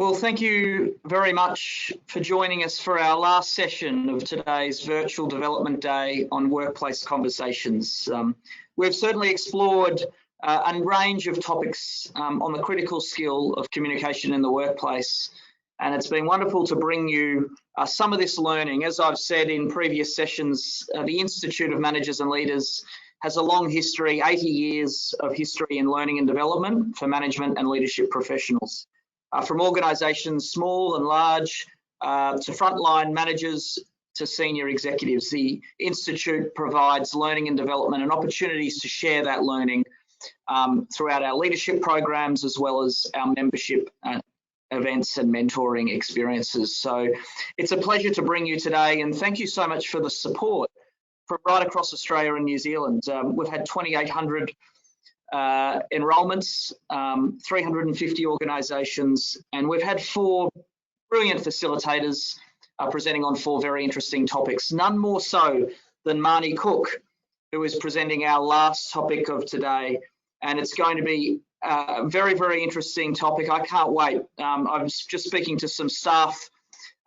Well, thank you very much for joining us for our last session of today's Virtual Development Day on Workplace Conversations. We've certainly explored a range of topics on the critical skill of communication in the workplace, and it's been wonderful to bring you some of this learning. As I've said in previous sessions, the Institute of Managers and Leaders has a long history, 80 years of history in learning and development for management and leadership professionals. From organisations small and large to frontline managers to senior executives, the Institute provides learning and development and opportunities to share that learning throughout our leadership programs as well as our membership events and mentoring experiences. So it's a pleasure to bring you today, and thank you so much for the support from right across Australia and New Zealand. We've had 2,800 enrolments, 350 organisations, and we've had 4 brilliant facilitators presenting on 4 very interesting topics. None more so than Marnie Cook, who is presenting our last topic of today, and it's going to be a very, very interesting topic. I can't wait. I was just speaking to some staff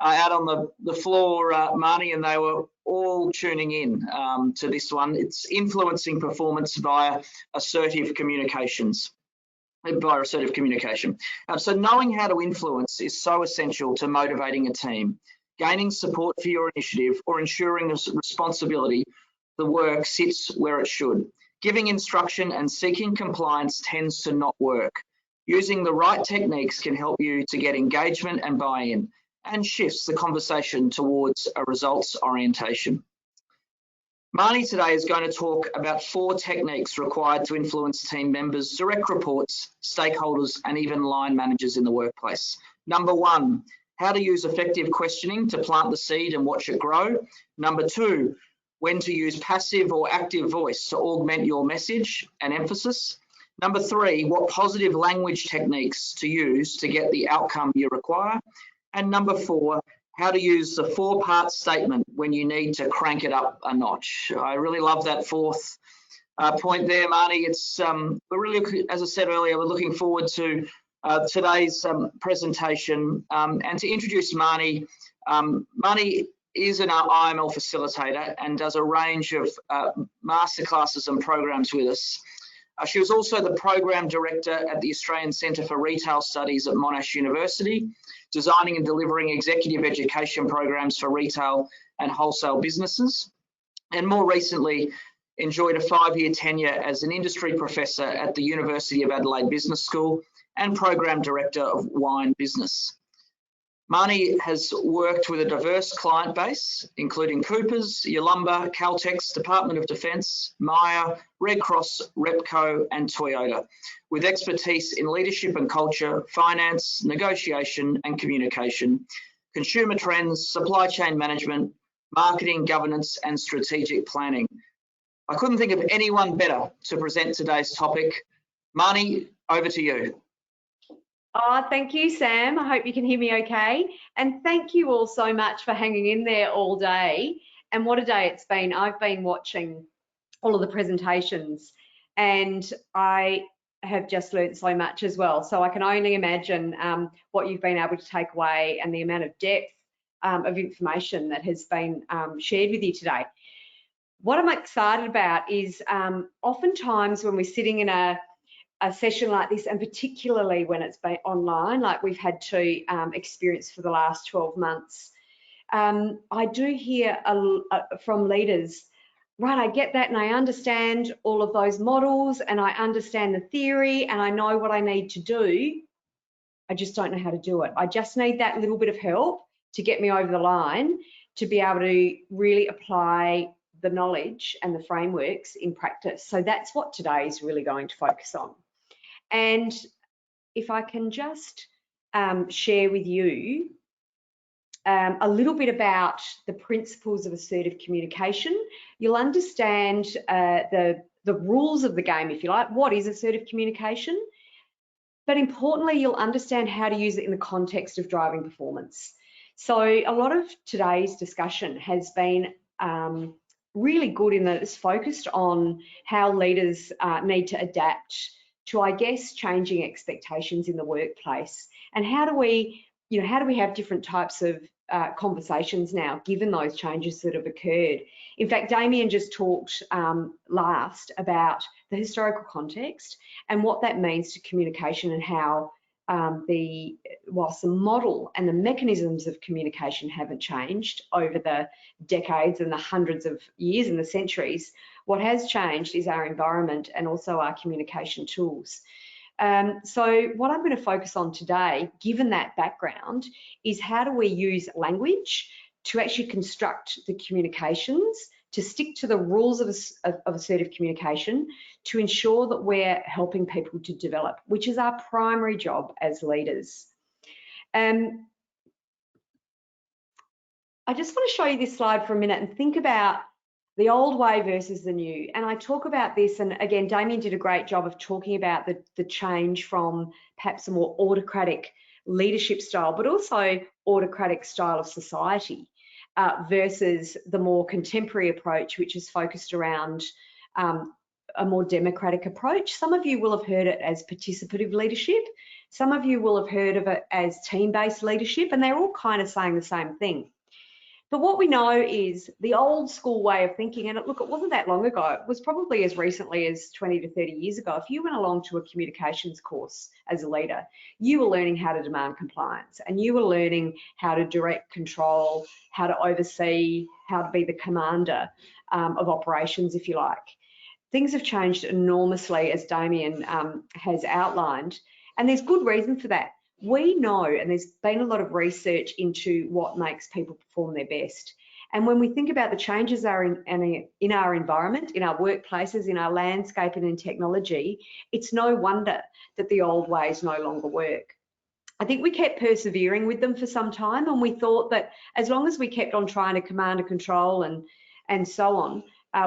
out on the floor, Marnie, and they were all tuning in to this one. It's influencing performance via assertive communications, via assertive communication. So knowing how to influence is so essential to motivating a team, gaining support for your initiative, or ensuring the responsibility, the work sits where it should. Giving instruction and seeking compliance tends to not work. Using the right techniques can help you to get engagement and buy-in, and shifts the conversation towards a results orientation. Marnie today is going to talk about 4 techniques required to influence team members, direct reports, stakeholders, and even line managers in the workplace. Number 1, how to use effective questioning to plant the seed and watch it grow. Number 2, when to use passive or active voice to augment your message and emphasis. Number 3, what positive language techniques to use to get the outcome you require. And number 4, how to use the 4-part statement when you need to crank it up a notch. I really love that 4th point there, Marnie. It's we're really, as I said earlier, we're looking forward to today's presentation. And to introduce Marnie, Marnie is an IML facilitator and does a range of masterclasses and programs with us. She was also the program director at the Australian Centre for Retail Studies at Monash University, designing and delivering executive education programs for retail and wholesale businesses, and more recently enjoyed a 5-year tenure as an industry professor at the University of Adelaide Business School and program director of wine business. Marnie has worked with a diverse client base, including Coopers, Yalumba, Caltex, Department of Defence, Myer, Red Cross, Repco, and Toyota, with expertise in leadership and culture, finance, negotiation and communication, consumer trends, supply chain management, marketing, governance, and strategic planning. I couldn't think of anyone better to present today's topic. Marnie, over to you. Oh, thank you, Sam. I hope you can hear me okay. And thank you all so much for hanging in there all day. And what a day it's been. I've been watching all of the presentations and I have just learned so much as well. So I can only imagine what you've been able to take away and the amount of depth of information that has been shared with you today. What I'm excited about is oftentimes when we're sitting in a session like this, and particularly when it's been online, like we've had to experience for the last 12 months, I do hear from leaders, right, I get that and I understand all of those models and I understand the theory and I know what I need to do. I just don't know how to do it. I just need that little bit of help to get me over the line to be able to really apply the knowledge and the frameworks in practice. So that's what today is really going to focus on. And if I can just share with you a little bit about the principles of assertive communication, you'll understand the rules of the game, if you like. What is assertive communication? But importantly, you'll understand how to use it in the context of driving performance. So a lot of today's discussion has been really good in that it's focused on how leaders need to adapt to, I guess, changing expectations in the workplace. And how do we have different types of conversations now, given those changes that have occurred? In fact, Damien just talked last about the historical context and what that means to communication, and how whilst the model and the mechanisms of communication haven't changed over the decades and the hundreds of years and the centuries, what has changed is our environment and also our communication tools. So what I'm going to focus on today, given that background, is how do we use language to actually construct the communications, to stick to the rules of assertive communication, to ensure that we're helping people to develop, which is our primary job as leaders. I just want to show you this slide for a minute and think about the old way versus the new. And I talk about this, and again, Damien did a great job of talking about the change from perhaps a more autocratic leadership style, but also autocratic style of society versus the more contemporary approach, which is focused around a more democratic approach. Some of you will have heard it as participative leadership. Some of you will have heard of it as team-based leadership, and they're all kind of saying the same thing. But what we know is the old school way of thinking, and look, it wasn't that long ago, it was probably as recently as 20 to 30 years ago. If you went along to a communications course as a leader, you were learning how to demand compliance, and you were learning how to direct control, how to oversee, how to be the commander of operations, if you like. Things have changed enormously, as Damien has outlined, and there's good reason for that. We know, and there's been a lot of research into what makes people perform their best. And when we think about the changes are in our environment, in our workplaces, in our landscape and in technology, it's no wonder that the old ways no longer work. I think we kept persevering with them for some time, and we thought that as long as we kept on trying to command and control and so on,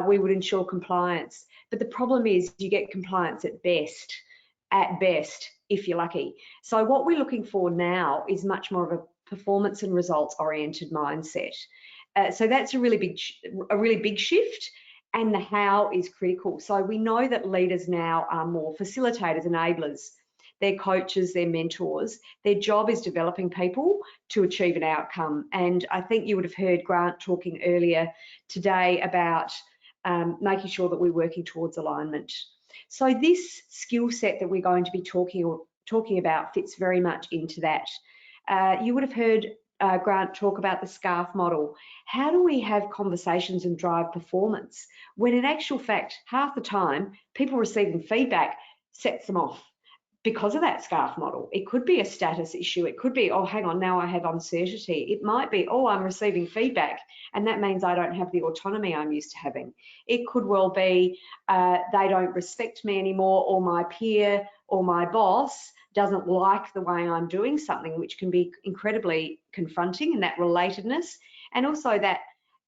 we would ensure compliance. But the problem is you get compliance at best, if you're lucky. So what we're looking for now is much more of a performance and results oriented mindset. So that's a really big shift, and the how is critical. So we know that leaders now are more facilitators, enablers. They're coaches, they're mentors. Their job is developing people to achieve an outcome. And I think you would have heard Grant talking earlier today about making sure that we're working towards alignment. So this skill set that we're going to be talking about fits very much into that. You would have heard Grant talk about the SCARF model. How do we have conversations and drive performance when in actual fact, half the time, people receiving feedback sets them off because of that SCARF model? It could be a status issue. It could be, oh, hang on, now I have uncertainty. It might be, oh, I'm receiving feedback, and that means I don't have the autonomy I'm used to having. It could well be they don't respect me anymore, or my peer or my boss doesn't like the way I'm doing something, which can be incredibly confronting, and that relatedness, and also that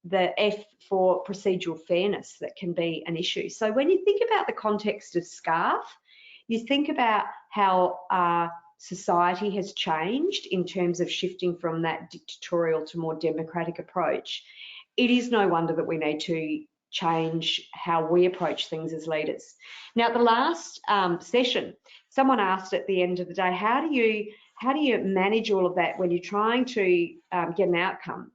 the F for procedural fairness that can be an issue. So when you think about the context of SCARF, you think about how our society has changed in terms of shifting from that dictatorial to more democratic approach. It is no wonder that we need to change how we approach things as leaders. Now, at the last session, someone asked at the end of the day, how do you manage all of that when you're trying to get an outcome?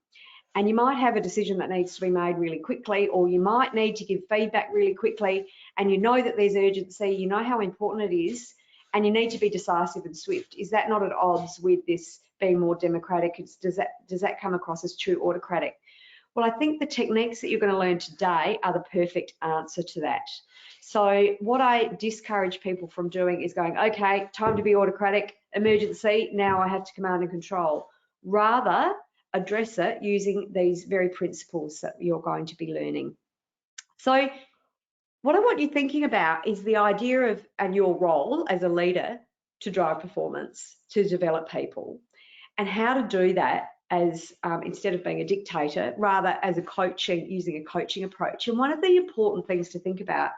And you might have a decision that needs to be made really quickly, or you might need to give feedback really quickly, and you know that there's urgency, you know how important it is, and you need to be decisive and swift. Is that not at odds with this being more democratic? Does that come across as too autocratic? Well, I think the techniques that you're going to learn today are the perfect answer to that. So what I discourage people from doing is going, okay, time to be autocratic, emergency, now I have to command and control. Rather, address it using these very principles that you're going to be learning. So what I want you thinking about is the idea of, and your role as a leader to drive performance, to develop people, and how to do that as instead of being a dictator, rather as using a coaching approach. And one of the important things to think about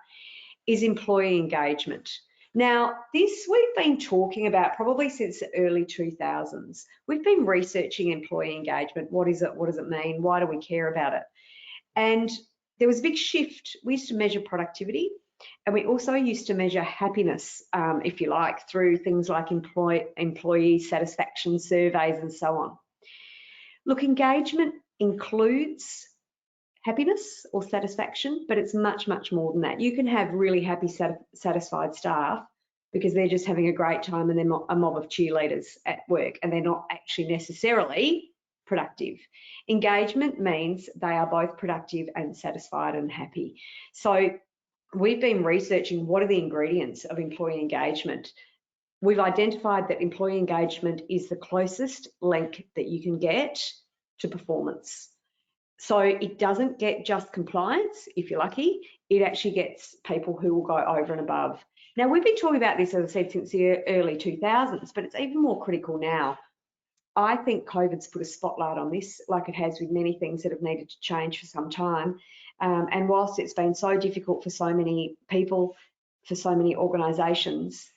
is employee engagement. Now, this we've been talking about probably since the early 2000s. We've been researching employee engagement. What is it? What does it mean? Why do we care about it? And there was a big shift. We used to measure productivity, And we also used to measure happiness, if you like, through things like employee satisfaction surveys and so on. Look, engagement includes happiness or satisfaction, but it's much, much more than that. You can have really happy, satisfied staff because they're just having a great time and they're a mob of cheerleaders at work and they're not actually necessarily productive. Engagement means they are both productive and satisfied and happy. So we've been researching what are the ingredients of employee engagement. We've identified that employee engagement is the closest link that you can get to performance. So it doesn't get just compliance, if you're lucky, it actually gets people who will go over and above. Now, we've been talking about this, as I said, since the early 2000s, but it's even more critical now. I think COVID's put a spotlight on this, like it has with many things that have needed to change for some time. And whilst it's been so difficult for so many people, for so many organisations,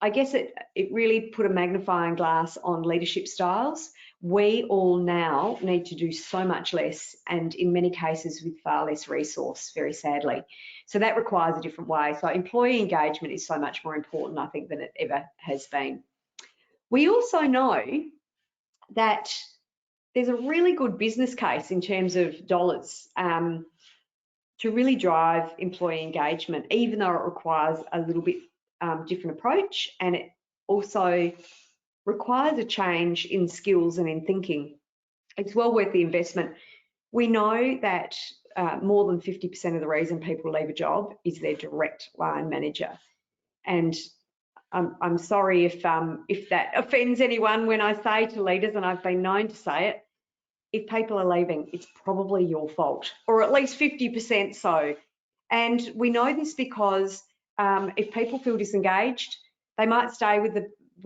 I guess it really put a magnifying glass on leadership styles. We all now need to do so much less and in many cases with far less resource, very sadly. So that requires a different way. So employee engagement is so much more important, I think, than it ever has been. We also know that there's a really good business case in terms of dollars to really drive employee engagement, even though it requires a little bit different approach, and it also requires a change in skills and in thinking. It's well worth the investment. We know that more than 50% of the reason people leave a job is their direct line manager. And I'm sorry if that offends anyone when I say to leaders, and I've been known to say it, if people are leaving, it's probably your fault, or at least 50% so. And we know this because if people feel disengaged, they might stay with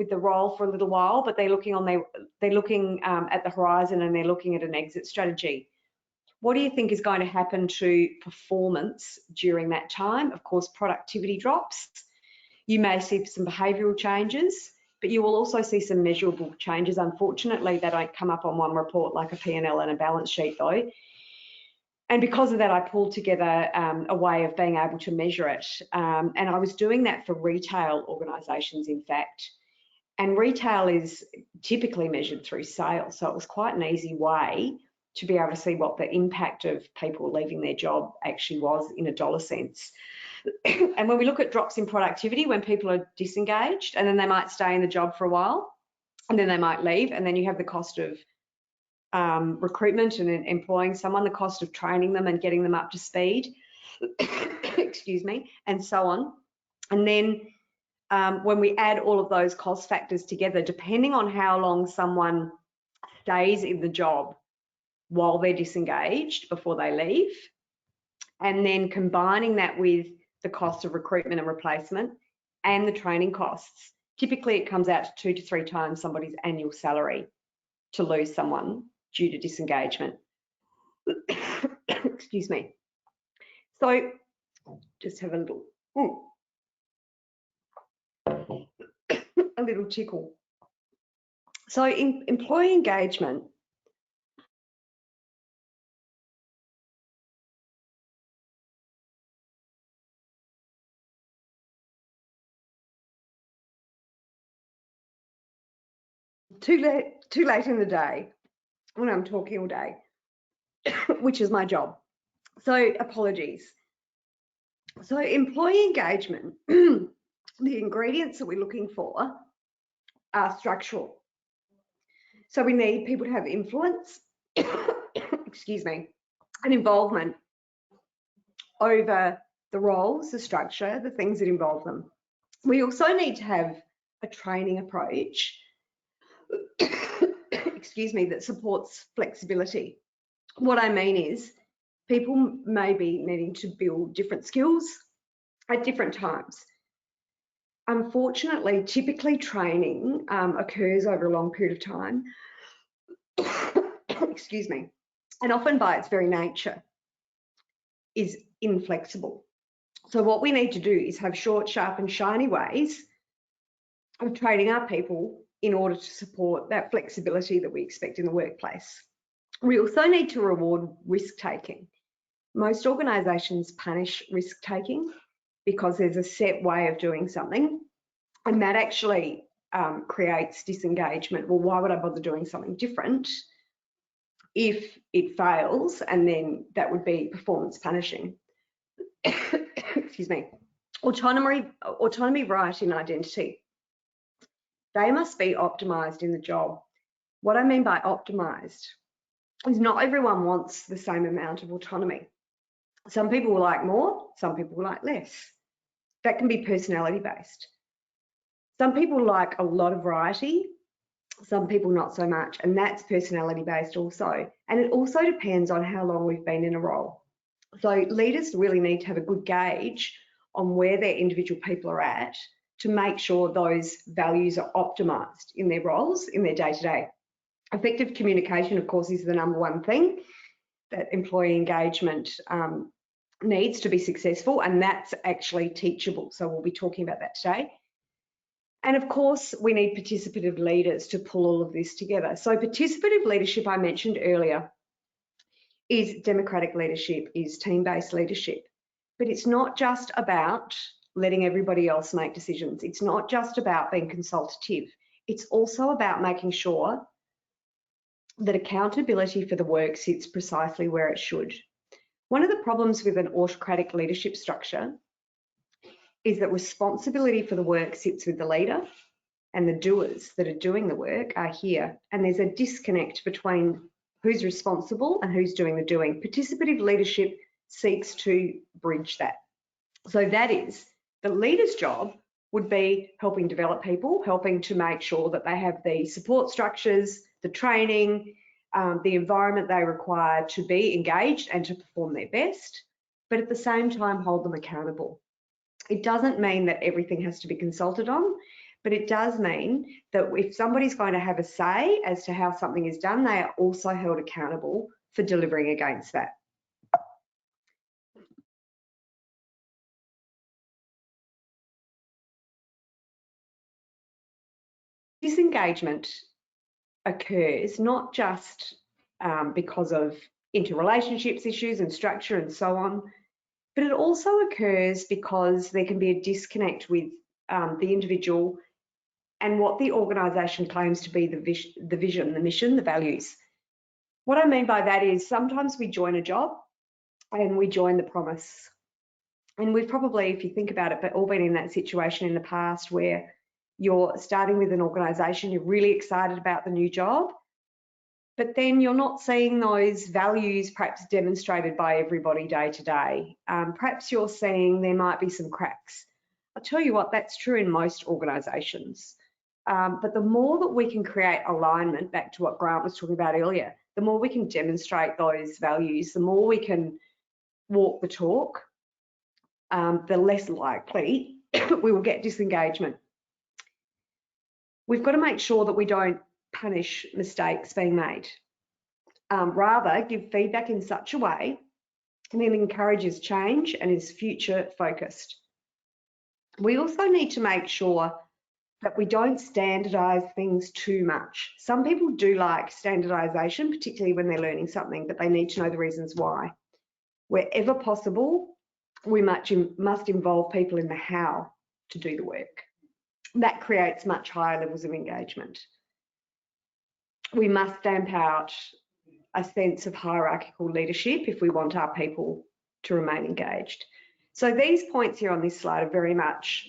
the role for a little while, but they're looking at the horizon and they're looking at an exit strategy. What do you think is going to happen to performance during that time? Of course, productivity drops. You may see some behavioural changes, but you will also see some measurable changes. Unfortunately, they don't come up on one report like a P&L and a balance sheet though. And because of that, I pulled together a way of being able to measure it. And I was doing that for retail organisations, in fact. And retail is typically measured through sales. So it was quite an easy way to be able to see what the impact of people leaving their job actually was in a dollar sense. And when we look at drops in productivity, when people are disengaged, and then they might stay in the job for a while, and then they might leave, and then you have the cost of recruitment and employing someone, the cost of training them and getting them up to speed, excuse me, and so on. And then when we add all of those cost factors together, depending on how long someone stays in the job while they're disengaged before they leave, and then combining that with the cost of recruitment and replacement and the training costs, typically it comes out to 2 to 3 times somebody's annual salary to lose someone due to disengagement. Excuse me. So just have a little tickle. So in employee engagement, too late in the day when I'm talking all day, which is my job. So apologies. So employee engagement, the ingredients that we're looking for are structural. So we need people to have influence, excuse me, and involvement over the roles, the structure, the things that involve them. We also need to have a training approach, excuse me, that supports flexibility. What I mean is people may be needing to build different skills at different times. Unfortunately, typically training occurs over a long period of time, excuse me, and often by its very nature is inflexible. So what we need to do is have short, sharp and shiny ways of training our people in order to support that flexibility that we expect in the workplace. We also need to reward risk taking. Most organisations punish risk taking because there's a set way of doing something, and that actually creates disengagement. Well, why would I bother doing something different if it fails? And then that would be performance punishing. Excuse me. Autonomy, variety, and identity. They must be optimised in the job. What I mean by optimised is not everyone wants the same amount of autonomy. Some people will like more, some people will like less. That can be personality based. Some people like a lot of variety, some people not so much, and that's personality based also. And it also depends on how long we've been in a role. So leaders really need to have a good gauge on where their individual people are at to make sure those values are optimised in their roles, in their day-to-day. Effective communication, of course, is the number one thing that employee engagement needs to be successful, and that's actually teachable. So we'll be talking about that today. And of course, we need participative leaders to pull all of this together. So participative leadership, I mentioned earlier, is democratic leadership, is team-based leadership. But it's not just about letting everybody else make decisions. It's not just about being consultative. It's also about making sure that accountability for the work sits precisely where it should. One of the problems with an autocratic leadership structure is that responsibility for the work sits with the leader, and the doers that are doing the work are here. And there's a disconnect between who's responsible and who's doing the doing. Participative leadership seeks to bridge that. So that is, the leader's job would be helping develop people, helping to make sure that they have the support structures, the training, the environment they require to be engaged and to perform their best, but at the same time hold them accountable. It doesn't mean that everything has to be consulted on, but it does mean that if somebody's going to have a say as to how something is done, they are also held accountable for delivering against that. Disengagement occurs not just because of interrelationships issues and structure and so on, but it also occurs because there can be a disconnect with the individual and what the organisation claims to be the vision, the mission, the values. What I mean by that is sometimes we join a job and we join the promise. And we've probably, if you think about it, but all been in that situation in the past where you're starting with an organisation, you're really excited about the new job, but then you're not seeing those values perhaps demonstrated by everybody day to day. Perhaps you're seeing there might be some cracks. I'll tell you what, that's true in most organisations. But the more that we can create alignment, back to what Grant was talking about earlier, the more we can demonstrate those values, the more we can walk the talk, the less likely we will get disengagement. We've got to make sure that we don't punish mistakes being made. Rather, give feedback in such a way that it encourages change and is future focused. We also need to make sure that we don't standardise things too much. Some people do like standardisation, particularly when they're learning something, but they need to know the reasons why. Wherever possible, we must involve people in the how to do the work. That creates much higher levels of engagement. We must stamp out a sense of hierarchical leadership if we want our people to remain engaged. So these points here on this slide are very much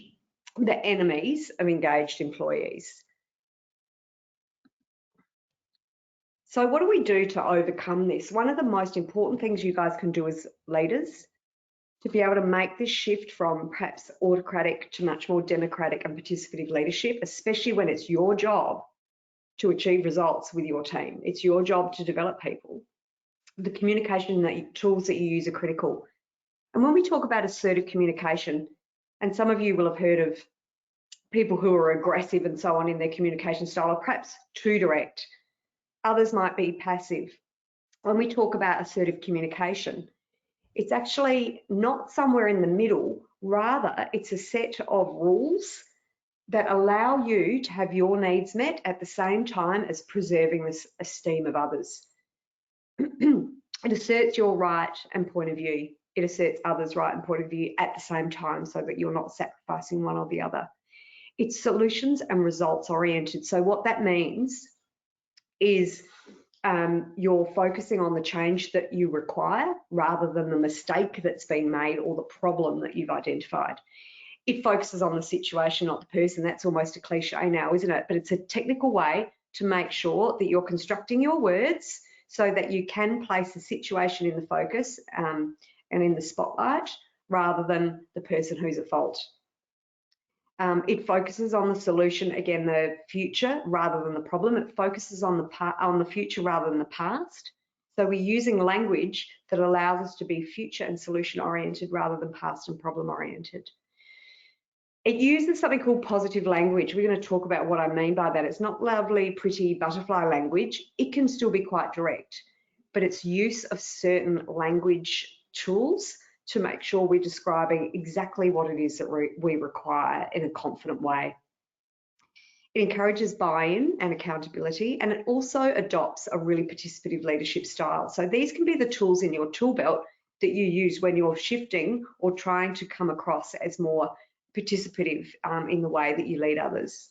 the enemies of engaged employees. So what do we do to overcome this? One of the most important things you guys can do as leaders to be able to make this shift from perhaps autocratic to much more democratic and participative leadership, especially when it's your job to achieve results with your team. It's your job to develop people. The communication tools that you use are critical. And when we talk about assertive communication, and some of you will have heard of people who are aggressive and so on in their communication style, or perhaps too direct. Others might be passive. When we talk about assertive communication, it's actually not somewhere in the middle, rather it's a set of rules that allow you to have your needs met at the same time as preserving the esteem of others. It asserts your right and point of view. it asserts others' right and point of view at the same time so that you're not sacrificing one or the other. It's solutions and results oriented. So what that means is you're focusing on the change that you require rather than the mistake that's been made or the problem that you've identified. It focuses on the situation, not the person. That's almost a cliche now, isn't it? But it's a technical way to make sure that you're constructing your words so that you can place the situation in the focus and in the spotlight rather than the person who's at fault. It focuses on the solution, again, the future rather than the problem. It focuses on the future rather than the past. So we're using language that allows us to be future and solution oriented rather than past and problem oriented. It uses something called positive language. We're going to talk about what I mean by that. It's not lovely, pretty butterfly language. It can still be quite direct, but it's use of certain language tools to make sure we're describing exactly what it is that we require in a confident way. It encourages buy-in and accountability, and it also adopts a really participative leadership style. So these can be the tools in your tool belt that you use when you're shifting or trying to come across as more participative in the way that you lead others.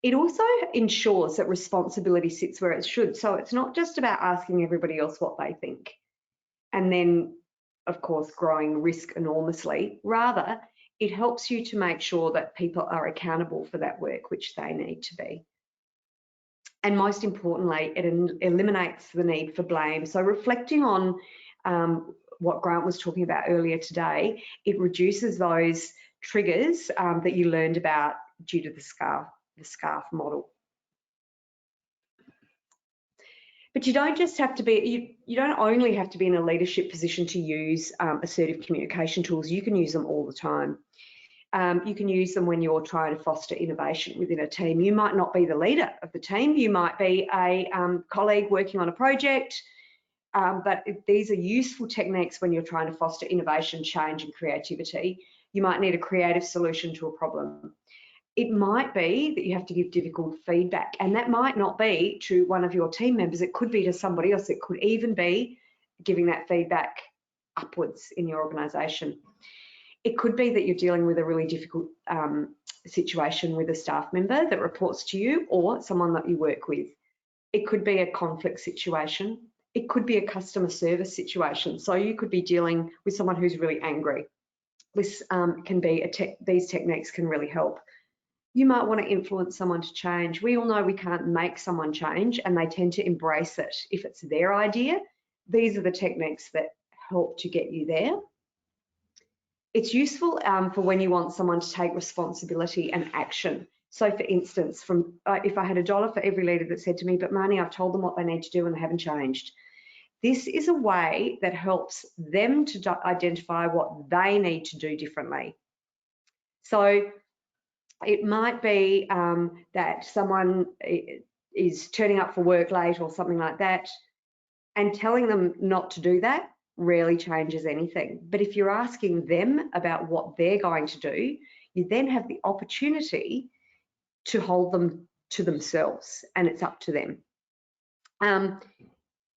It also ensures that responsibility sits where it should. So it's not just about asking everybody else what they think and then, of course, growing risk enormously. Rather, it helps you to make sure that people are accountable for that work, which they need to be. And most importantly, it eliminates the need for blame. So reflecting on what Grant was talking about earlier today, it reduces those triggers that you learned about due to the scarf model. But you don't just have to be, you don't only have to be in a leadership position to use assertive communication tools. You can use them all the time. You can use them when you're trying to foster innovation within a team. You might not be the leader of the team. You might be a colleague working on a project. But these are useful techniques when you're trying to foster innovation, change, and creativity. You might need a creative solution to a problem. It might be that you have to give difficult feedback, and that might not be to one of your team members. It could be to somebody else. It could even be giving that feedback upwards in your organisation. It could be that you're dealing with a really difficult situation with a staff member that reports to you or someone that you work with. It could be a conflict situation. It could be a customer service situation. So you could be dealing with someone who's really angry. This can be these techniques can really help. You might want to influence someone to change. We all know we can't make someone change, and they tend to embrace it if it's their idea. These are the techniques that help to get you there. It's useful for when you want someone to take responsibility and action. So for instance, if I had $1 for every leader that said to me, but Marnie, I've told them what they need to do and they haven't changed. This is a way that helps them to identify what they need to do differently. So it might be that someone is turning up for work late or something like that, and telling them not to do that rarely changes anything. But if you're asking them about what they're going to do, you then have the opportunity to hold them to themselves, and it's up to them.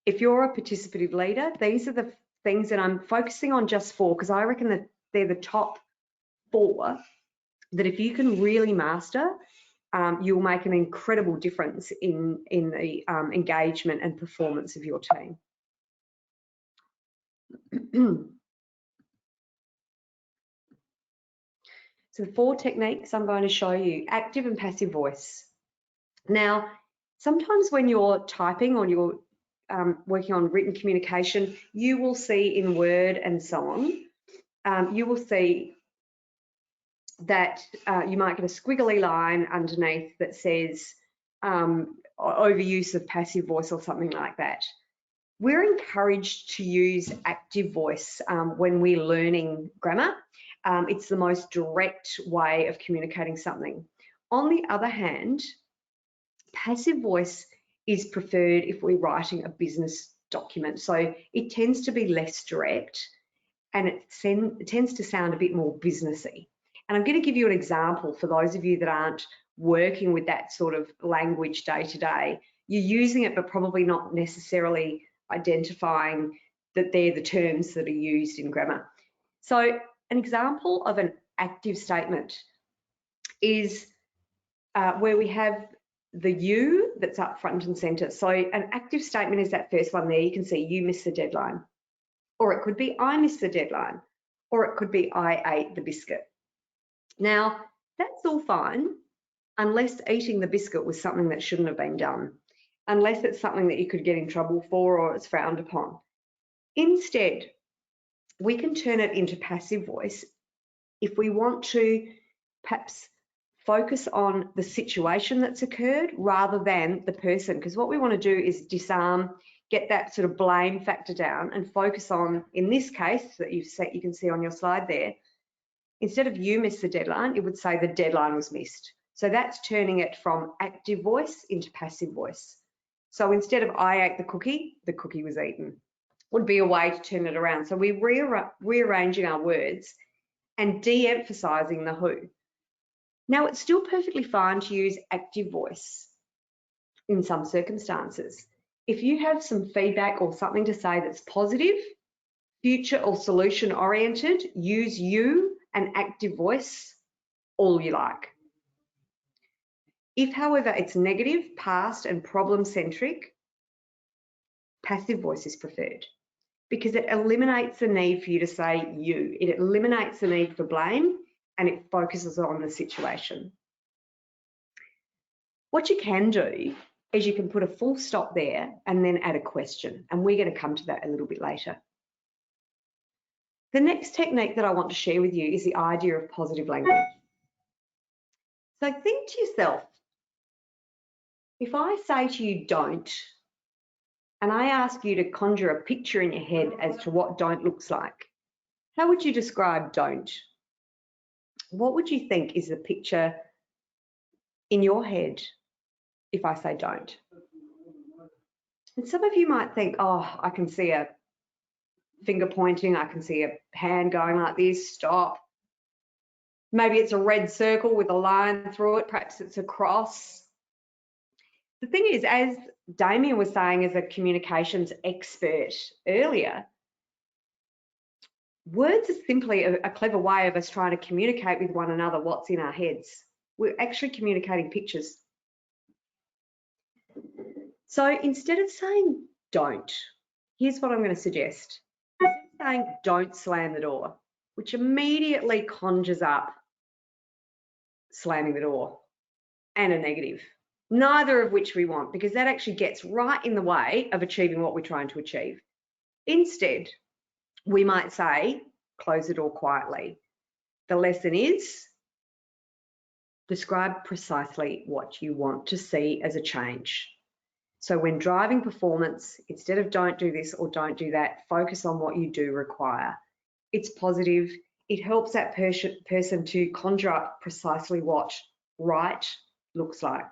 If you're a participative leader, these are the things that I'm focusing on just 4, because I reckon that they're the top 4 that if you can really master, you'll make an incredible difference in the engagement and performance of your team. So the 4 techniques I'm going to show you: active and passive voice. Now, sometimes when you're typing or you're working on written communication, you will see in Word and so on, you will see that you might get a squiggly line underneath that says overuse of passive voice or something like that. We're encouraged to use active voice when we're learning grammar. It's the most direct way of communicating something. On the other hand, passive voice is preferred if we're writing a business document. So it tends to be less direct, and it tends to sound a bit more businessy. And I'm going to give you an example for those of you that aren't working with that sort of language day to day. You're using it, but probably not necessarily identifying that they're the terms that are used in grammar. So an example of an active statement is where we have the you that's up front and center. So an active statement is that first one there. You can see you missed the deadline, or it could be I missed the deadline, or it could be I ate the biscuit. Now, that's all fine unless eating the biscuit was something that shouldn't have been done, unless it's something that you could get in trouble for or it's frowned upon. Instead, we can turn it into passive voice if we want to perhaps focus on the situation that's occurred rather than the person, because what we want to do is disarm, get that sort of blame factor down and focus on, in this case that you can see on your slide there, instead of you missed the deadline, it would say the deadline was missed. So that's turning it from active voice into passive voice. So instead of I ate the cookie was eaten, would be a way to turn it around. So we're rearranging our words and de-emphasizing the who. Now, it's still perfectly fine to use active voice in some circumstances. If you have some feedback or something to say that's positive, future or solution oriented, use you and active voice all you like. If, however, it's negative, past and problem centric, passive voice is preferred because it eliminates the need for you to say you. It eliminates the need for blame and it focuses on the situation. What you can do is you can put a full stop there and then add a question, and we're going to come to that a little bit later. The next technique that I want to share with you is the idea of positive language. So think to yourself, if I say to you don't, and I ask you to conjure a picture in your head as to what don't looks like, how would you describe don't? What would you think is the picture in your head if I say don't? And some of you might think, oh, I can see a finger pointing, I can see a hand going like this, stop. Maybe it's a red circle with a line through it, perhaps it's a cross. The thing is, as Damien was saying as a communications expert earlier, words are simply a clever way of us trying to communicate with one another what's in our heads. We're actually communicating pictures. So instead of saying don't, here's what I'm going to suggest. Instead of saying don't slam the door, which immediately conjures up slamming the door and a negative, neither of which we want, because that actually gets right in the way of achieving what we're trying to achieve. Instead, we might say, close the door quietly. The lesson is, describe precisely what you want to see as a change. So when driving performance, instead of don't do this or don't do that, focus on what you do require. It's positive. It helps that person to conjure up precisely what right looks like.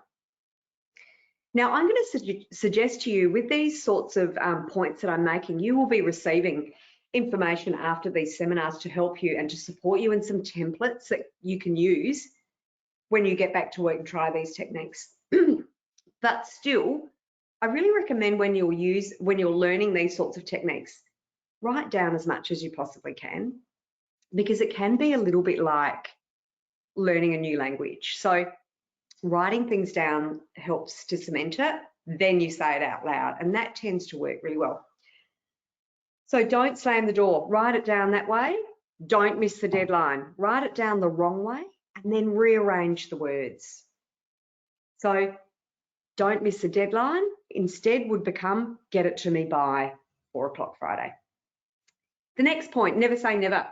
Now, I'm going to suggest to you with these sorts of points that I'm making, you will be receiving information after these seminars to help you and to support you in some templates that you can use when you get back to work and try these techniques. But still, I really recommend when you're learning these sorts of techniques, write down as much as you possibly can, because it can be a little bit like learning a new language. So writing things down helps to cement it, then you say it out loud, and that tends to work really well. So don't slam the door, write it down that way. Don't miss the deadline, write it down the wrong way, and then rearrange the words. So don't miss the deadline, instead would become get it to me by 4 o'clock Friday. The next point, never say never.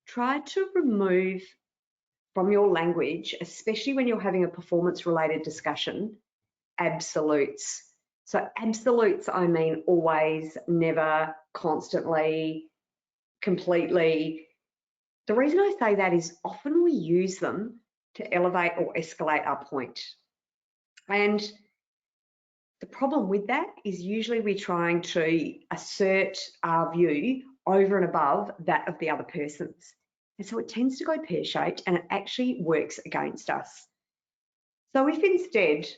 Try to remove from your language, especially when you're having a performance-related discussion, absolutes. So absolutes, I mean always, never, constantly, completely. The reason I say that is often we use them to elevate or escalate our point. And the problem with that is usually we're trying to assert our view over and above that of the other person's. And so it tends to go pear-shaped and it actually works against us. So if instead,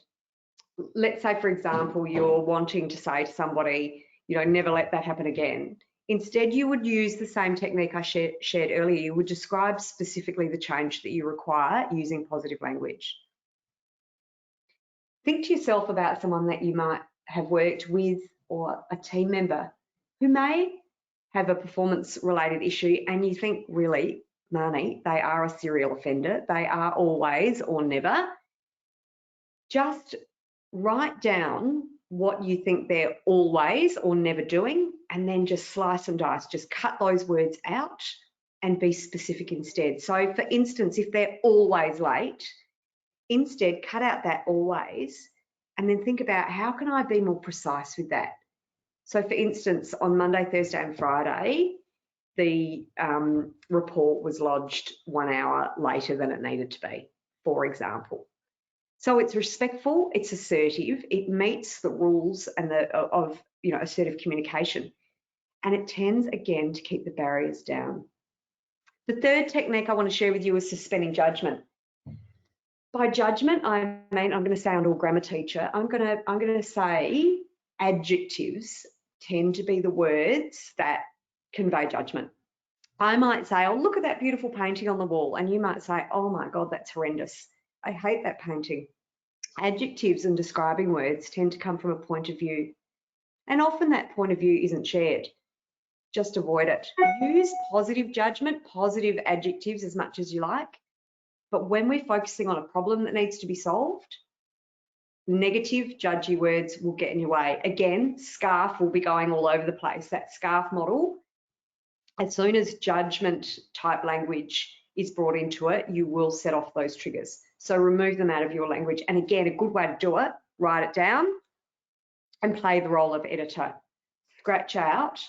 let's say, for example, you're wanting to say to somebody, you know, never let that happen again. Instead, you would use the same technique I shared earlier. You would describe specifically the change that you require using positive language. Think to yourself about someone that you might have worked with or a team member who may have a performance-related issue and you think, really, Marnie, they are a serial offender. They are always or never. Just write down what you think they're always or never doing, and then just slice and dice. Just cut those words out and be specific instead. So for instance, if they're always late, instead cut out that always and then think about how can I be more precise with that. So for instance, on Monday, Thursday and Friday, the report was lodged 1 hour later than it needed to be, for example. So it's respectful, it's assertive, it meets the rules and of assertive communication, and it tends again to keep the barriers down. The third technique I want to share with you is suspending judgment. By judgment, I mean, I'm going to sound all grammar teacher. I'm going to say adjectives tend to be the words that convey judgment. I might say, oh, look at that beautiful painting on the wall, and you might say, oh my God, that's horrendous. I hate that painting. Adjectives and describing words tend to come from a point of view, and often that point of view isn't shared. Just avoid it. Use positive judgment, positive adjectives as much as you like, but when we're focusing on a problem that needs to be solved, negative, judgy words will get in your way. Again, scarf will be going all over the place. That scarf model, as soon as judgment type language is brought into it, you will set off those triggers. So remove them out of your language. And again, a good way to do it, write it down and play the role of editor. Scratch out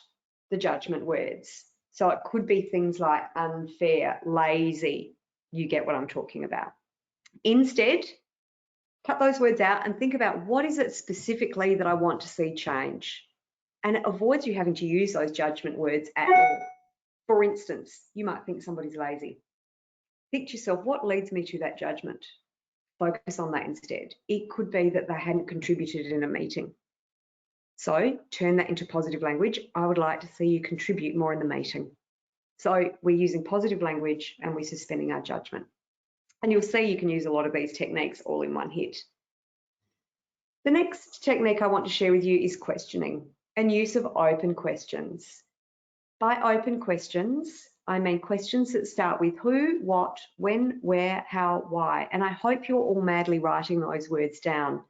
the judgment words. So it could be things like unfair, lazy. You get what I'm talking about. Instead, cut those words out and think about what is it specifically that I want to see change. And it avoids you having to use those judgment words at all. For instance, you might think somebody's lazy. Think to yourself, what leads me to that judgment? Focus on that instead. It could be that they hadn't contributed in a meeting. So turn that into positive language. I would like to see you contribute more in the meeting. So we're using positive language and we're suspending our judgment. And you'll see you can use a lot of these techniques all in one hit. The next technique I want to share with you is questioning and use of open questions. By open questions, I mean questions that start with who, what, when, where, how, why. And I hope you're all madly writing those words down.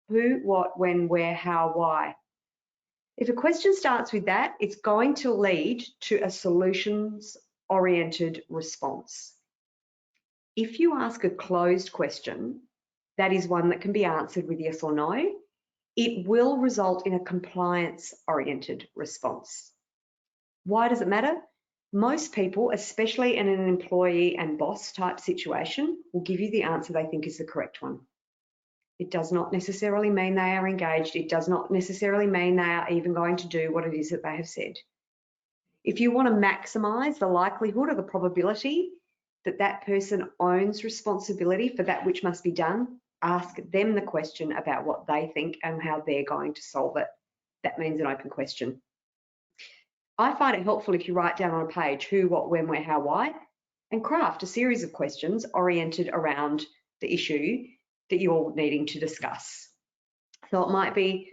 Who, what, when, where, how, why. If a question starts with that, it's going to lead to a solutions-oriented response. If you ask a closed question, that is one that can be answered with yes or no, it will result in a compliance-oriented response. Why does it matter? Most people, especially in an employee and boss type situation, will give you the answer they think is the correct one. It does not necessarily mean they are engaged. It does not necessarily mean they are even going to do what it is that they have said. If you want to maximize the likelihood or the probability that that person owns responsibility for that which must be done, ask them the question about what they think and how they're going to solve it. That means an open question. I find it helpful if you write down on a page who, what, when, where, how, why, and craft a series of questions oriented around the issue that you're needing to discuss. So it might be,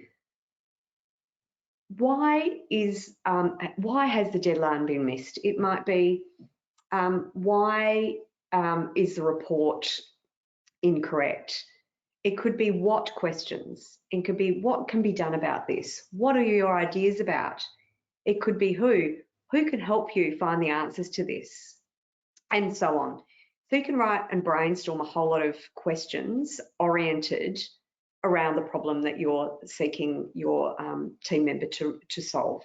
why has the deadline been missed? It might be, why is the report incorrect? It could be what questions. It could be what can be done about this? What are your ideas about? It could be who can help you find the answers to this, and so on. So you can write and brainstorm a whole lot of questions oriented around the problem that you're seeking your team member to solve.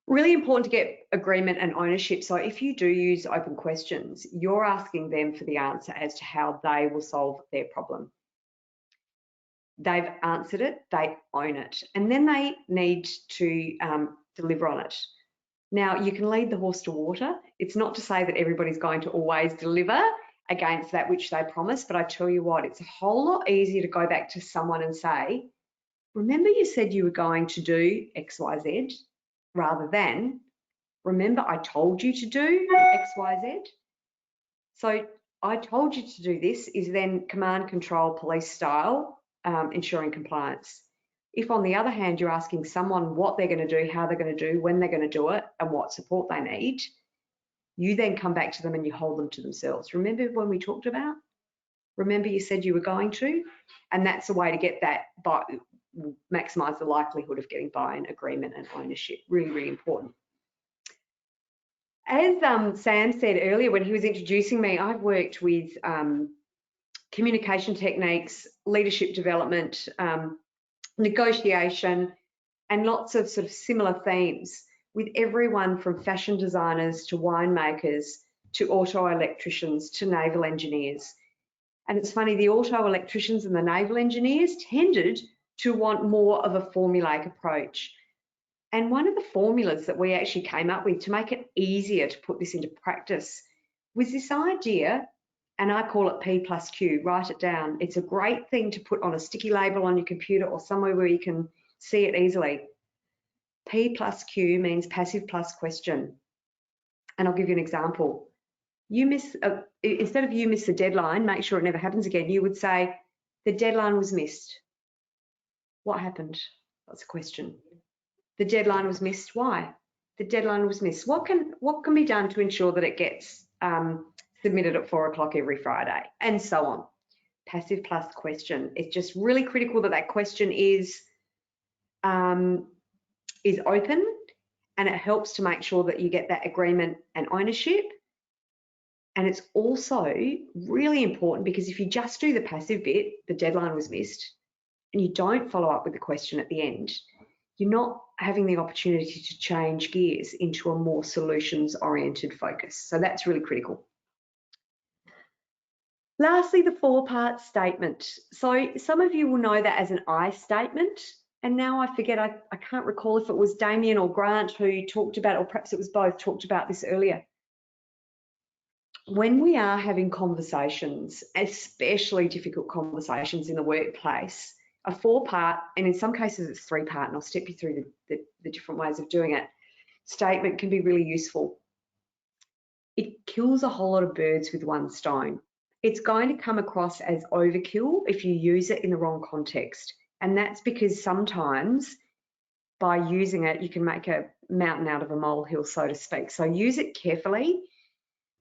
Really important to get agreement and ownership. So if you do use open questions, you're asking them for the answer as to how they will solve their problem. They've answered it, they own it, and then they need to deliver on it. Now, you can lead the horse to water. It's not to say that everybody's going to always deliver against that which they promise, but I tell you what, it's a whole lot easier to go back to someone and say, remember you said you were going to do X, Y, Z? rather than, remember I told you to do X, Y, Z. So I told you to do this is then command, control, police style, ensuring compliance. If on the other hand, you're asking someone what they're going to do, how they're going to do, when they're going to do it, and what support they need, you then come back to them and you hold them to themselves. Remember when we talked about? Remember you said you were going to? And that's the way to get that, maximise the likelihood of getting buy-in, agreement and ownership. Really, really important. As Sam said earlier when he was introducing me, I've worked with communication techniques, leadership development, negotiation, and lots of sort of similar themes with everyone from fashion designers to winemakers to auto electricians to naval engineers. And it's funny, the auto electricians and the naval engineers tended to want more of a formulaic approach. And one of the formulas that we actually came up with to make it easier to put this into practice was this idea, and I call it P plus Q, write it down. It's a great thing to put on a sticky label on your computer or somewhere where you can see it easily. P plus Q means passive plus question. And I'll give you an example. Instead of you miss the deadline, make sure it never happens again, you would say, the deadline was missed. What happened? That's a question. The deadline was missed. Why? The deadline was missed. What can be done to ensure that it gets submitted at 4 o'clock every Friday, and so on. Passive plus question. It's just really critical that that question is open, and it helps to make sure that you get that agreement and ownership. And it's also really important because if you just do the passive bit, the deadline was missed, and you don't follow up with the question at the end, you're not having the opportunity to change gears into a more solutions-oriented focus. So that's really critical. Lastly, the 4-part statement. So some of you will know that as an I statement. And now I forget, I can't recall if it was Damien or Grant who talked about, or perhaps it was both, talked about this earlier. When we are having conversations, especially difficult conversations in the workplace, a 4-part, and in some cases it's 3-part, and I'll step you through the different ways of doing it, statement can be really useful. It kills a whole lot of birds with one stone. It's going to come across as overkill if you use it in the wrong context. And that's because sometimes by using it, you can make a mountain out of a molehill, so to speak. So use it carefully.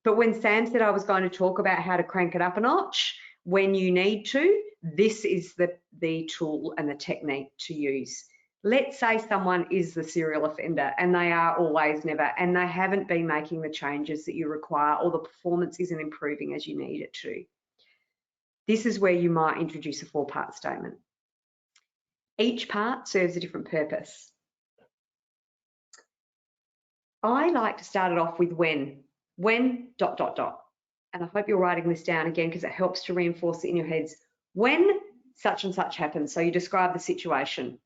But when Sam said I was going to talk about how to crank it up a notch when you need to, this is the tool and the technique to use. Let's say someone is the serial offender and they are always never, and they haven't been making the changes that you require, or the performance isn't improving as you need it to. This is where you might introduce a 4-part statement. Each part serves a different purpose. I like to start it off with when. When ... And I hope you're writing this down again because it helps to reinforce it in your heads. When such and such happens, so you describe the situation.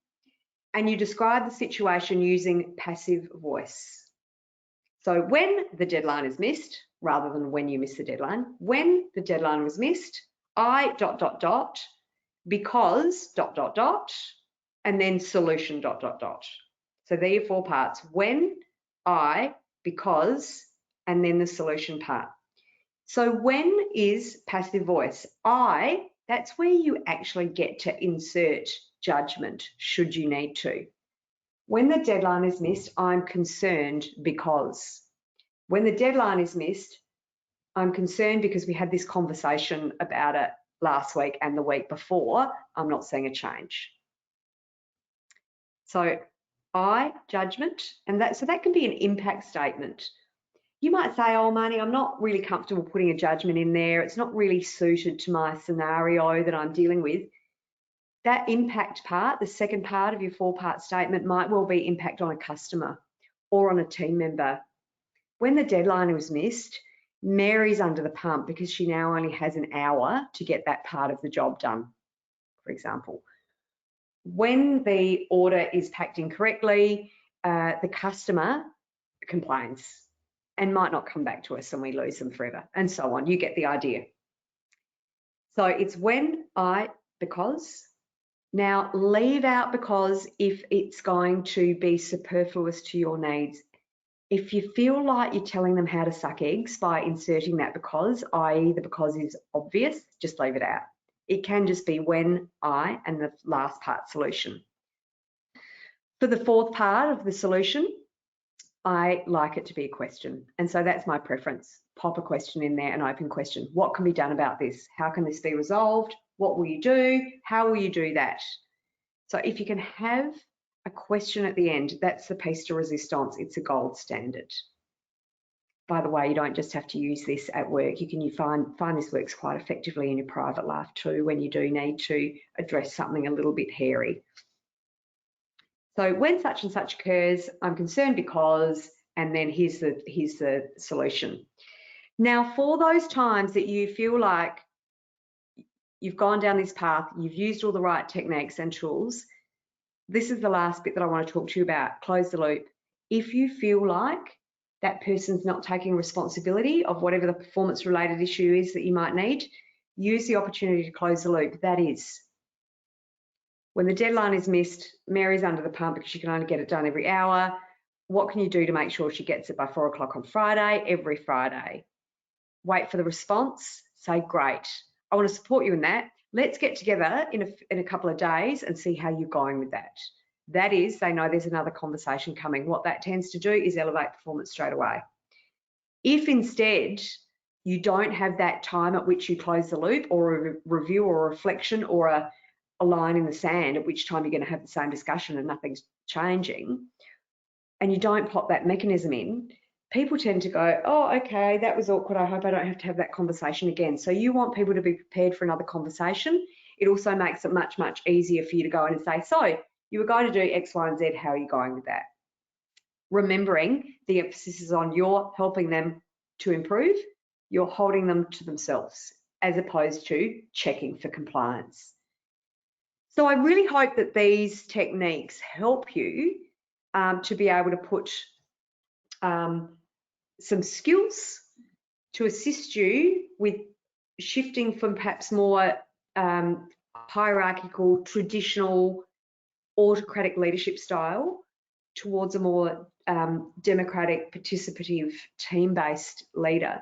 And you describe the situation using passive voice. So when the deadline is missed, rather than when you miss the deadline, when the deadline was missed, I ... because ... and then solution ... So there are your 4 parts. When, I, because, and then the solution part. So when is passive voice. I, that's where you actually get to insert judgment should you need to. When the deadline is missed, I'm concerned because. When the deadline is missed, I'm concerned because we had this conversation about it last week and the week before. I'm not seeing a change. So I, judgment, and that can be an impact statement. You might say, oh, Marnie, I'm not really comfortable putting a judgment in there. It's not really suited to my scenario that I'm dealing with. That impact part, the second part of your 4-part statement, might well be impact on a customer or on a team member. When the deadline was missed, Mary's under the pump because she now only has an hour to get that part of the job done, for example. When the order is packed incorrectly, the customer complains and might not come back to us and we lose them forever, and so on. You get the idea. So it's when, I, because, Now, leave out because if it's going to be superfluous to your needs. If you feel like you're telling them how to suck eggs by inserting that because, i.e. the because is obvious, just leave it out. It can just be when, I, and the last part solution. For the fourth part of the solution, I like it to be a question. And so that's my preference. Pop a question in there, an open question. What can be done about this? How can this be resolved? What will you do? How will you do that? So if you can have a question at the end, that's the piece de resistance. It's a gold standard. By the way, you don't just have to use this at work. You find this works quite effectively in your private life too, when you do need to address something a little bit hairy. So when such and such occurs, I'm concerned because, and then here's the solution. Now, for those times that you feel like you've gone down this path, you've used all the right techniques and tools, this is the last bit that I want to talk to you about, close the loop. If you feel like that person's not taking responsibility of whatever the performance related issue is that you might need, use the opportunity to close the loop. That is, when the deadline is missed, Mary's under the pump because she can only get it done every hour. What can you do to make sure she gets it by 4 o'clock on Friday, every Friday? Wait for the response, say, great, I want to support you in that. Let's get together in a couple of days and see how you're going with that. That is, they know there's another conversation coming. What that tends to do is elevate performance straight away. If instead you don't have that time at which you close the loop, or a review or a reflection or a line in the sand at which time you're going to have the same discussion and nothing's changing, and you don't pop that mechanism in, people tend to go, oh, okay, that was awkward. I hope I don't have to have that conversation again. So you want people to be prepared for another conversation. It also makes it much, much easier for you to go in and say, so you were going to do X, Y, and Z. How are you going with that? Remembering the emphasis is on you're helping them to improve. You're holding them to themselves as opposed to checking for compliance. So I really hope that these techniques help you to be able to put some skills to assist you with shifting from perhaps more hierarchical, traditional, autocratic leadership style towards a more democratic, participative, team-based leader.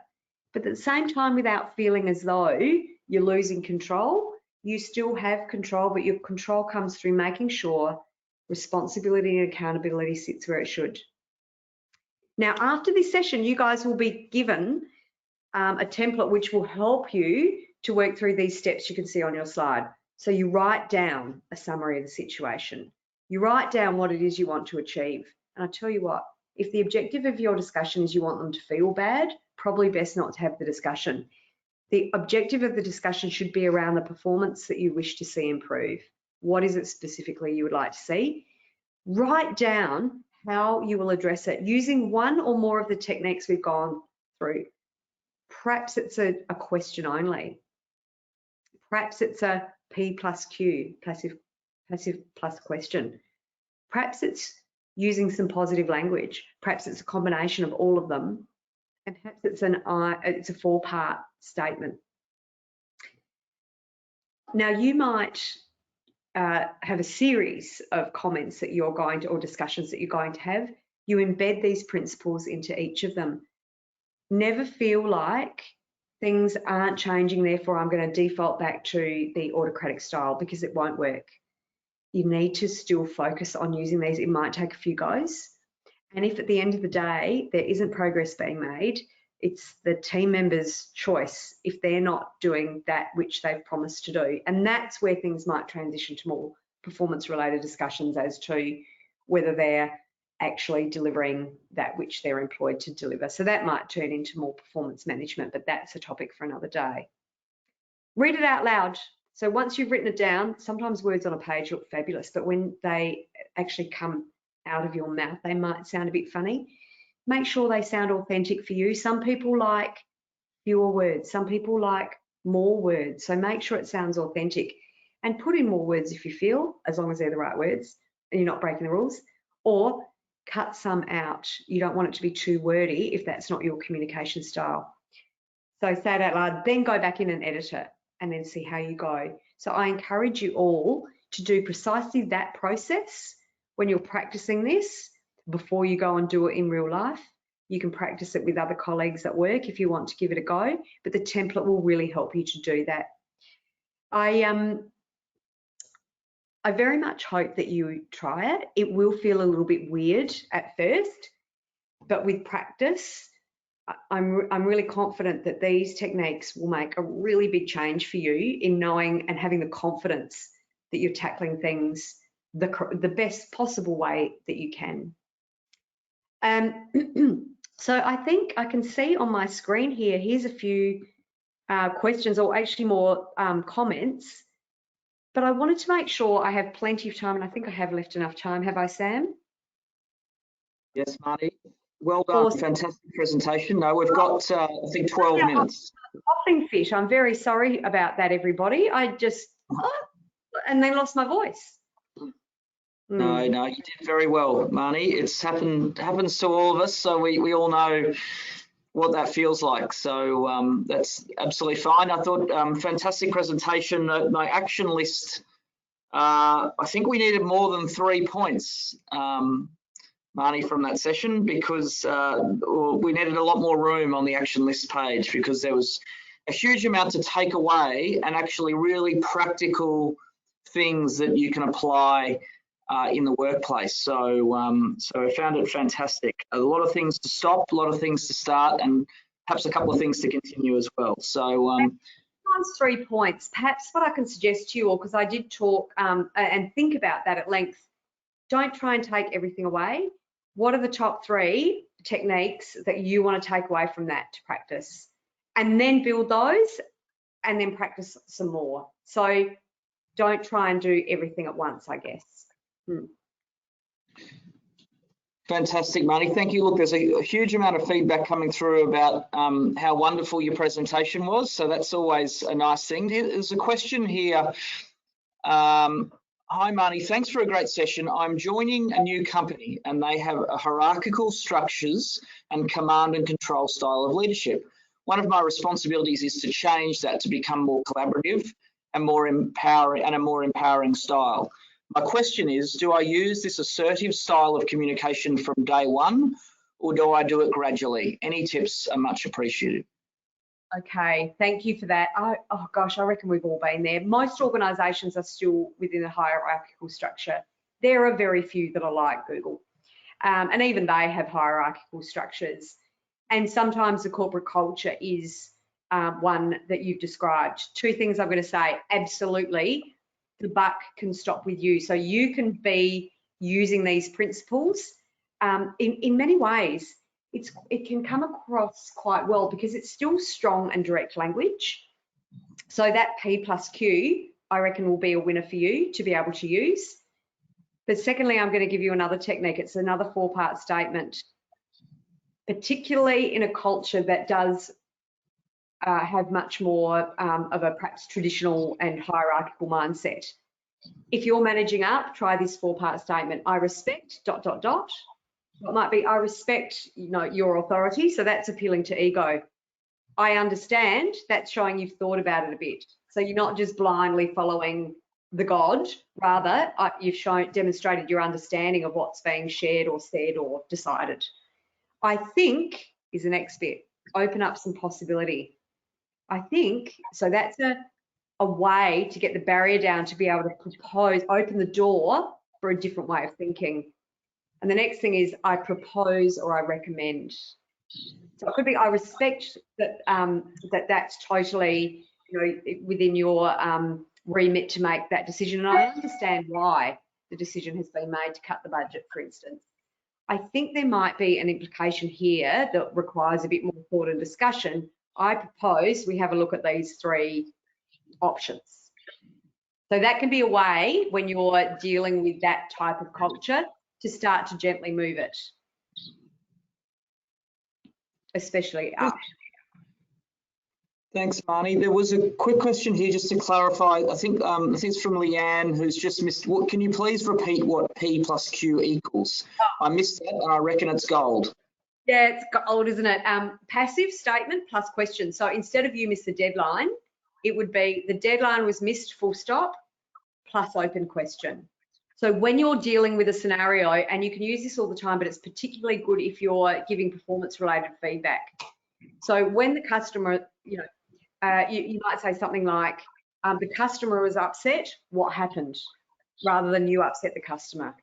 But at the same time, without feeling as though you're losing control, you still have control, but your control comes through making sure responsibility and accountability sits where it should. Now, after this session, you guys will be given a template which will help you to work through these steps you can see on your slide. So you write down a summary of the situation. You write down what it is you want to achieve. And I tell you what, if the objective of your discussion is you want them to feel bad, probably best not to have the discussion. The objective of the discussion should be around the performance that you wish to see improve. What is it specifically you would like to see? Write down how you will address it using one or more of the techniques we've gone through. Perhaps it's a question only. Perhaps it's a P plus Q, passive plus question. Perhaps it's using some positive language. Perhaps it's a combination of all of them. And perhaps it's it's a 4-part statement. Now you might have a series of comments that you're going to, or discussions that you're going to have. You embed these principles into each of them. Never feel like things aren't changing, therefore I'm going to default back to the autocratic style, because it won't work. You need to still focus on using these. It might take a few goes. And if at the end of the day there isn't progress being made, it's the team member's choice if they're not doing that which they've promised to do. And that's where things might transition to more performance-related discussions as to whether they're actually delivering that which they're employed to deliver. So that might turn into more performance management, but that's a topic for another day. Read it out loud. So once you've written it down, sometimes words on a page look fabulous, but when they actually come out of your mouth, they might sound a bit funny. Make sure they sound authentic for you. Some people like fewer words. Some people like more words. So make sure it sounds authentic, and put in more words if you feel, as long as they're the right words and you're not breaking the rules, or cut some out. You don't want it to be too wordy if that's not your communication style. So say it out loud, then go back in and edit it, and then see how you go. So I encourage you all to do precisely that process when you're practicing this before you go and do it in real life. You can practice it with other colleagues at work if you want to give it a go, but the template will really help you to do that. I very much hope that you try it. It will feel a little bit weird at first, but with practice, I'm really confident that these techniques will make a really big change for you in knowing and having the confidence that you're tackling things the best possible way that you can. So I think I can see on my screen here, here's a few questions, or actually more comments, but I wanted to make sure I have plenty of time, and I think I have left enough time. Have I, Sam? Yes, Marnie. Well done. Awesome. Fantastic presentation. No, we've got, I think, 12 minutes. Coughing fit. I'm very sorry about that, everybody. I just, and then lost my voice. No, you did very well, Marnie. It's happens to all of us, so we all know what that feels like. So that's absolutely fine. I thought fantastic presentation. My action list, I think we needed more than 3 points, Marnie, from that session, because we needed a lot more room on the action list page, because there was a huge amount to take away and actually really practical things that you can apply in the workplace. So I found it fantastic. A lot of things to stop, a lot of things to start, and perhaps a couple of things to continue as well. So 3 points. Perhaps what I can suggest to you all, because I did talk and think about that at length, don't try and take everything away. What are the top 3 techniques that you want to take away from that to practice? And then build those and then practice some more. So don't try and do everything at once, I guess. Fantastic, Marnie. Thank you. Look, there's a huge amount of feedback coming through about how wonderful your presentation was. So that's always a nice thing. There's a question here. Hi, Marnie. Thanks for a great session. I'm joining a new company and they have hierarchical structures and command and control style of leadership. One of my responsibilities is to change that to become more collaborative and more empowering, and a more empowering style. My question is, do I use this assertive style of communication from day one, or do I do it gradually? Any tips are much appreciated. Okay, thank you for that. Oh gosh, I reckon we've all been there. Most organisations are still within a hierarchical structure. There are very few that are like Google, and even they have hierarchical structures. And sometimes the corporate culture is one that you've described. 2 things I'm going to say. Absolutely, the buck can stop with you. So you can be using these principles in many ways. It can come across quite well because it's still strong and direct language. So that P+Q, I reckon, will be a winner for you to be able to use. But secondly, I'm going to give you another technique. It's another 4-part statement, particularly in a culture that does have much more of a perhaps traditional and hierarchical mindset. If you're managing up, try this 4-part statement. I respect ... It might be, I respect, your authority, so that's appealing to ego. I understand, that's showing you've thought about it a bit. So you're not just blindly following the God, rather you've demonstrated your understanding of what's being shared or said or decided. I think is the next bit. Open up some possibility. I think, so that's a way to get the barrier down to be able to propose, open the door for a different way of thinking. And the next thing is I propose or I recommend. So it could be I respect that that's totally within your remit to make that decision, and I understand why the decision has been made to cut the budget, for instance. I think there might be an implication here that requires a bit more thought and discussion. I propose we have a look at these 3 options. So that can be a way when you're dealing with that type of culture to start to gently move it, especially up. Thanks, Marnie. There was a quick question here just to clarify. I think it's from Leanne, who's just missed. Can you please repeat what P+Q equals? I missed that, and I reckon it's gold. Yeah, it's gold, isn't it? Passive statement plus question. So instead of you miss the deadline, it would be the deadline was missed, full stop, plus open question. So when you're dealing with a scenario, and you can use this all the time, but it's particularly good if you're giving performance-related feedback. So when the customer, you might say something like, the customer was upset, what happened? Rather than you upset the customer.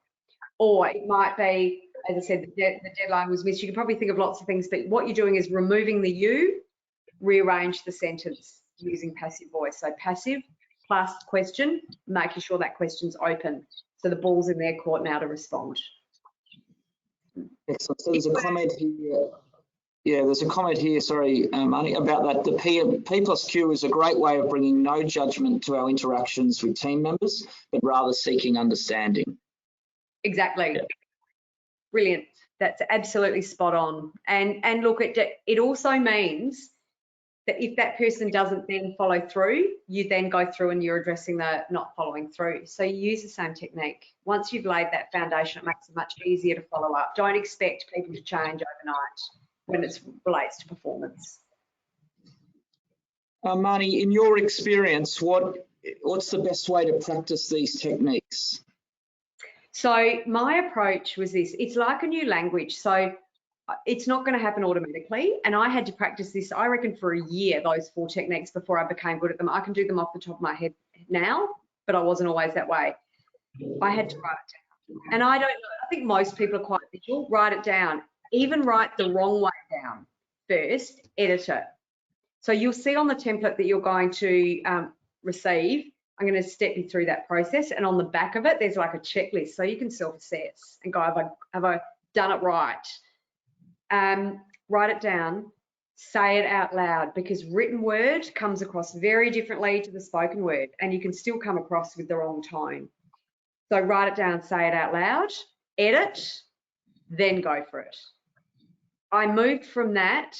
Or it might be, as I said, the deadline was missed. You can probably think of lots of things, but what you're doing is removing the you, rearrange the sentence using passive voice. So passive plus question, making sure that question's open. So the ball's in their court now to respond. Excellent. So there's a comment here. Yeah, there's a comment here, sorry, Marnie, about that. The P plus Q is a great way of bringing no judgment to our interactions with team members, but rather seeking understanding. Exactly. Yeah. Brilliant. That's absolutely spot on. And look, it also means that if that person doesn't then follow through, you then go through and you're addressing the not following through. So you use the same technique. Once you've laid that foundation, it makes it much easier to follow up. Don't expect people to change overnight when it relates to performance. Marnie, in your experience, what's the best way to practice these techniques? So my approach was this. It's like a new language. So it's not going to happen automatically. And I had to practice this, I reckon, for a year, those 4 techniques before I became good at them. I can do them off the top of my head now, but I wasn't always that way. I had to write it down. And I think most people are quite visual. Write it down. Even write the wrong way down first, edit it. So you'll see on the template that you're going to receive, I'm going to step you through that process. And on the back of it, there's like a checklist. So you can self-assess and go, have I done it right? Write it down, say it out loud, because written word comes across very differently to the spoken word, and you can still come across with the wrong tone. So write it down, say it out loud, edit, then go for it. I moved from that.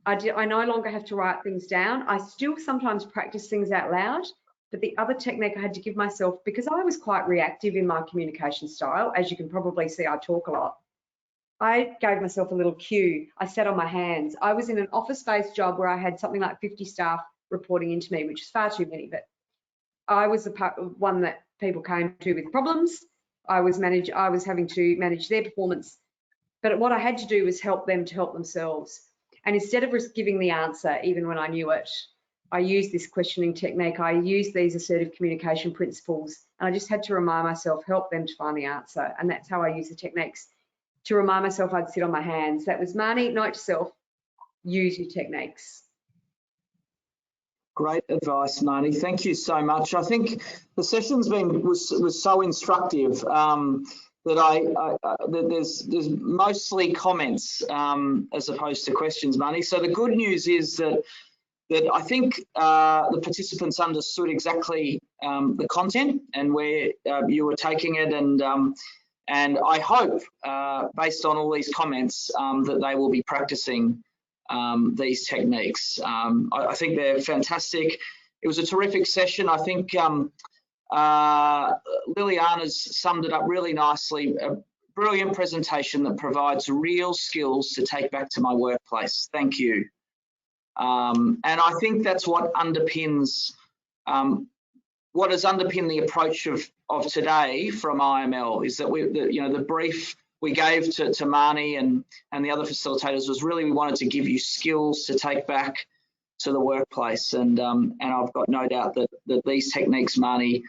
I no longer have to write things down. I still sometimes practice things out loud, but the other technique I had to give myself, because I was quite reactive in my communication style, as you can probably see, I talk a lot. I gave myself a little cue. I sat on my hands. I was in an office-based job where I had something like 50 staff reporting into me, which is far too many, but I was the one that people came to with problems. I was having to manage their performance, but what I had to do was help them to help themselves. And instead of just giving the answer, even when I knew it, I used this questioning technique. I used these assertive communication principles, and I just had to remind myself, help them to find the answer. And that's how I use the techniques. To remind myself, I'd sit on my hands. That was Marnie, note to self, use your techniques. Great advice, Marnie. Thank you so much. I think the session's was so instructive that there's mostly comments as opposed to questions, Marnie. So the good news is that I think the participants understood exactly the content and where you were taking it, and I hope, based on all these comments, that they will be practicing these techniques. I think they're fantastic. It was a terrific session. I think Liliana's summed it up really nicely. A brilliant presentation that provides real skills to take back to my workplace. Thank you. And I think that's what underpins what has underpinned the approach of today from IML, is that the brief we gave to Marnie and the other facilitators was really, we wanted to give you skills to take back to the workplace, and I've got no doubt that these techniques, Marnie,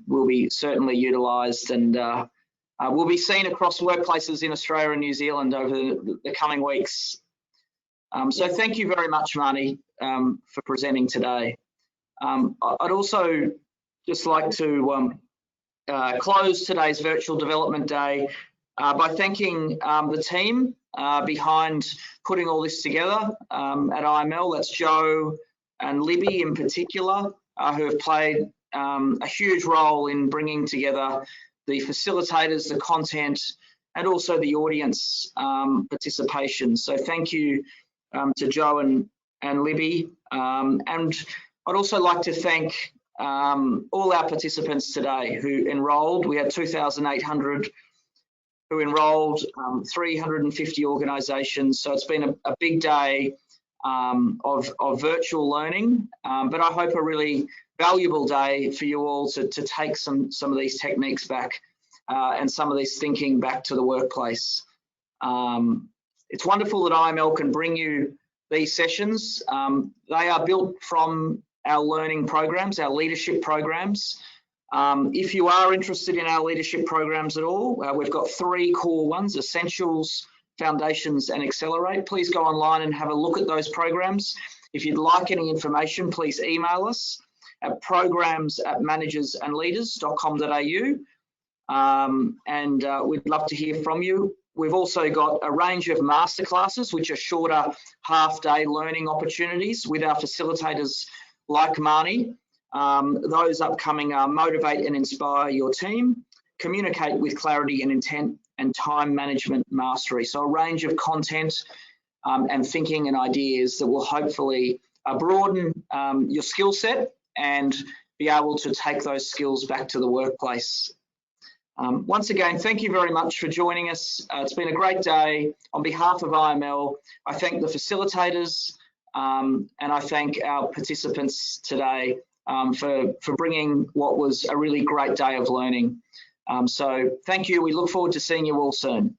will be certainly utilised and will be seen across workplaces in Australia and New Zealand over the coming weeks. So thank you very much, Marnie, for presenting today. I'd also just like to close today's virtual development day by thanking the team behind putting all this together at IML. That's Joe and Libby in particular, who have played a huge role in bringing together the facilitators, the content, and also the audience participation. So thank you to Joe and Libby. And I'd also like to thank all our participants today who enrolled. We had 2,800 who enrolled, 350 organisations. So it's been a big day of virtual learning, but I hope a really valuable day for you all to take some of these techniques back and some of this thinking back to the workplace. It's wonderful that IML can bring you these sessions. They are built from our learning programs, our leadership programs. If you are interested in our leadership programs at all, we've got 3 core ones: Essentials, Foundations and Accelerate. Please go online and have a look at those programs. If you'd like any information, please email us at programs@managersandleaders.com.au, we'd love to hear from you. We've also got a range of masterclasses, which are shorter half-day learning opportunities with our facilitators like Marnie. Those upcoming are Motivate and Inspire Your Team, Communicate with Clarity and Intent, and Time Management Mastery. So a range of content and thinking and ideas that will hopefully broaden your skill set and be able to take those skills back to the workplace. Once again, thank you very much for joining us. It's been a great day. On behalf of IML, I thank the facilitators and I thank our participants today for bringing what was a really great day of learning. So thank you. We look forward to seeing you all soon.